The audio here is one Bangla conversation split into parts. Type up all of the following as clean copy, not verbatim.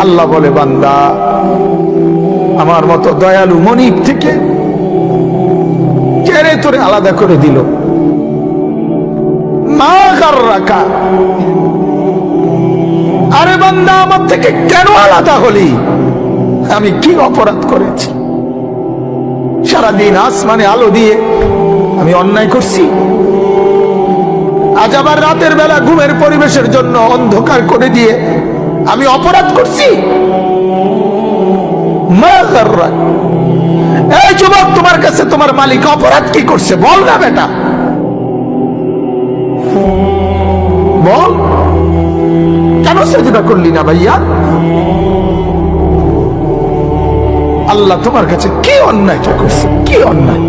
আল্লাহ বলে, বান্দা আমার মতো দয়ালু মনিব থেকে কেড়ে তোরে আলাদা করে দিল। মা গাররাকা, আরে বান্দা আমার থেকে কেন আলাদা হলি? আমি কি অপরাধ করেছি? সারাদিন আসমানে আলো দিয়ে আমি অন্যায় করছি? আজ আবার রাতের বেলা ঘুমের পরিবেশের জন্য অন্ধকার করে দিয়ে আমি অপরাধ করছি? মা গাররাক, এই যুবক, তোমার কাছে তোমার মালিক অপরাধ কি করছে বল না বেটা, বল। কেন সেজদা করলি না ভাইয়া? আল্লাহ তোমার কাছে কি অন্যায়টা করছে? কি অন্যায়,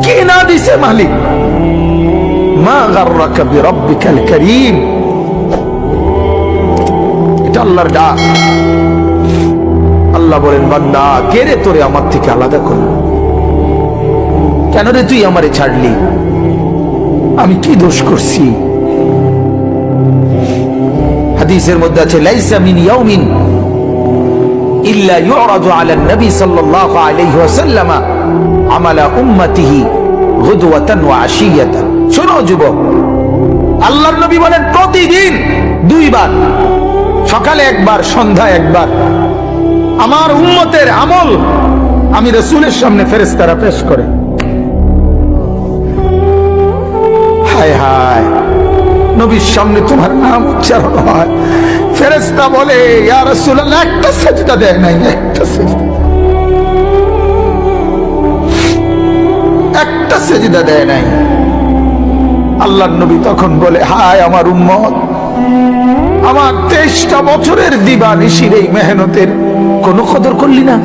কি না দিছে মালিক? মা গাররাকা বিরাব্বিকাল কারীম, এটা আল্লাহর ডাক। আল্লাহ বলেন, বান্দা কে রে তোরে আমার থেকে আলাদা করল? কেন রে তুই আমারে ছাড়লি? আমি কি দোষ করছি? হাদিসের মধ্যে আছে, লাইসা মিন ইয়াউমিন ইল্লা ইউরাদু আলা নবী সাল্লাল্লাহু আলাইহি ওয়াসাল্লাম আমালা উম্মতিহি গুদওয়াতান ওয়া আশিয়াতান। শোনো যুবক, আল্লাহর নবী বলেন প্রতিদিন দুইবার, সকালে একবার, সন্ধ্যায় একবার, আমার উম্মতের আমল আমি রাসূলের সামনে ফেরেশতারা পেশ করে। হায় হায়, নবীর সামনে তোমার নাম উচ্চারণ হয়, ফেরেশতা বলে, ইয়া রাসূলুল্লাহ একটা সিজদা দেয় নাই, একটা সিজদা, একটা সিজদা দেয় নাই। আল্লাহর নবী তখন বলে, হায় আমার উম্মত, আমার 23টা বছরের দিবানিশির এই মেহনতের কোনো কদর করলি না?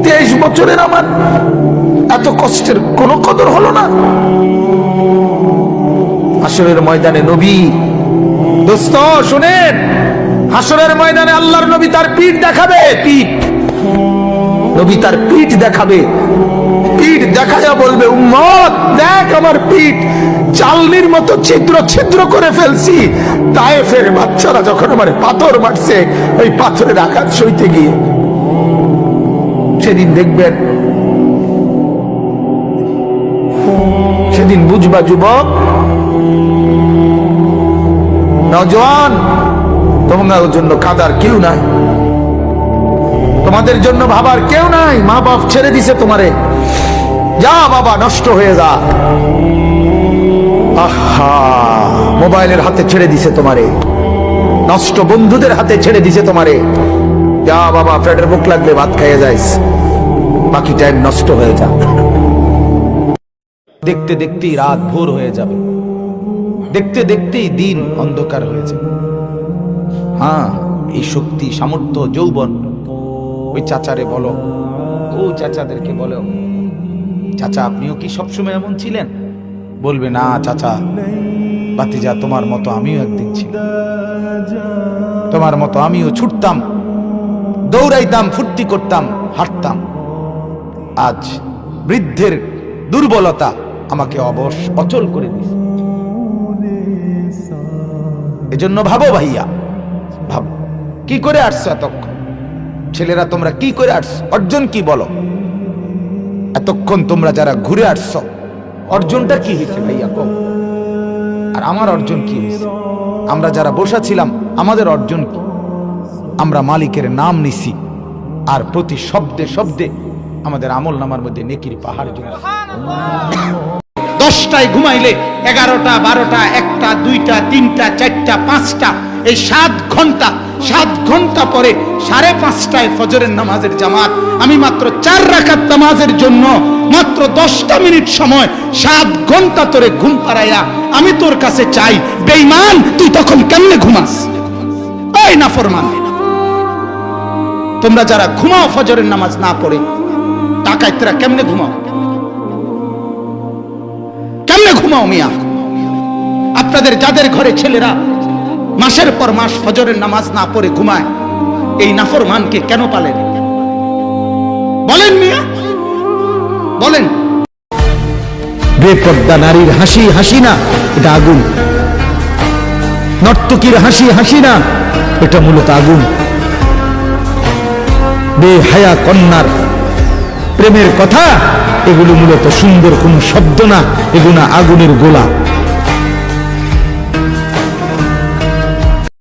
23 বছরের আমার এত কষ্টের কোনো কদর হলো না? হাসরের ময়দানে নবী, দোস্ত শুনেন, হাসরের ময়দানে আল্লাহর নবী তার পিঠ দেখাবে, পিঠ, নবী তার পিঠ দেখাবে, পিঠ দেখায়া বলবে, উম্মত দেখ আমার পিঠ, চালনির মতো ছিদ্র ছিদ্র করে ফেলছি। তায়েফের বাচ্চারা যখন আমার পাথর মারছে, ওই পাথরের আঘাত সইতে গিয়ে। সেদিন দেখবেন, সেদিন বুঝবা যুবক, নওজোয়ান, তোমার জন্য কাঁদার কেউ নাই, তোমাদের জন্য ভাবার কেউ নাই। মা বাপ ছেড়ে দিছে তোমারে, যা বাবা নষ্ট হয়ে যা। আহা, মোবাইলের হাতে ছেড়ে দিছে তোমারে, নষ্ট বন্ধুদের হাতে ছেড়ে দিছে তোমারে, যা বাবা পেটের ভুক লাগলে ভাত খাইয়ে যাইস, বাকি টাইম নষ্ট হয়ে যা। দেখতে দেখতেই রাত ভোর হয়ে যাবে, দেখতে দেখতেই দিন অন্ধকার হয়ে যাবে। হ্যাঁ, এই শক্তি, সামর্থ্য, যৌবন, ওই চাচারে বলো, ও চাচাদেরকে বলো, চাচা আপনিও কি সবসময় এমন ছিলেন? বলবে, না চাচা, ভাতিজা তোমার মতো আমিও একদিন ছিলাম, তোমার মতো আমিও ছুটতাম, দৌড়াইতাম, ফুর্তি করতাম, হাঁটতাম। আজ বৃদ্ধের দুর্বলতা আমাকে অবশ, অচল করে দিয়েছে। এজন্য ভাবো ভাইয়া, ভাবো কি করে আসছো এতক্ষণ? ছেলেরা তোমরা কি করে আসছো? অর্জন কি বলো? এতক্ষণ তোমরা যারা ঘুরে আসছো, অর্জনটা কি হয়েছে ভাইয়া কও? আর আমার অর্জন কি হয়েছে? আমরা যারা বসা ছিলাম, আমাদের অর্জন কি? আমরা মালিকের নাম নিছি, আর প্রতি শব্দে শব্দে আমাদের আমল নামার মধ্যে নেকির পাহাড় জমে। 10টায় ঘুমাইলে 11টা, 12টা, 1টা, 2টা, 3টা, 4টা, 5টা, এই 7 ঘন্টা, 7 ঘন্টা পরে 5:30টায় ফজরের নামাজের জামাত। আমি মাত্র 4 রাকাত নামাজের জন্য মাত্র 10টা মিনিট সময়, 7 ঘন্টা তোরে ঘুম পাড়াইয়া আমি তোর কাছে চাই, বেঈমান তুই তখন কেমনে ঘুমাস? ওই নাফরমান, তোমরা যারা ঘুমাও ফজরের নামাজ না পড়ে, ডাকাইতরা কেমনে ঘুমাও? কেমনে ঘুমাও মিয়া? আপনাদের যাদের ঘরে ছেলেরা মাসের পর মাস ফজরের নামাজ না পড়ে ঘুমায়, এই নাফরমানকে কেন পালেন? বলেন মিয়া, বলেন। বেপর্দা নারীর হাসি হাসি না, এটা আগুন। নর্তকীর হাসি হাসি না, এটা মূলত আগুন। বেহায়া কন্যার প্রেমের কথা, এগুলো মূলত সুন্দর কোন শব্দ না, এগুলো আগুনের গোলা।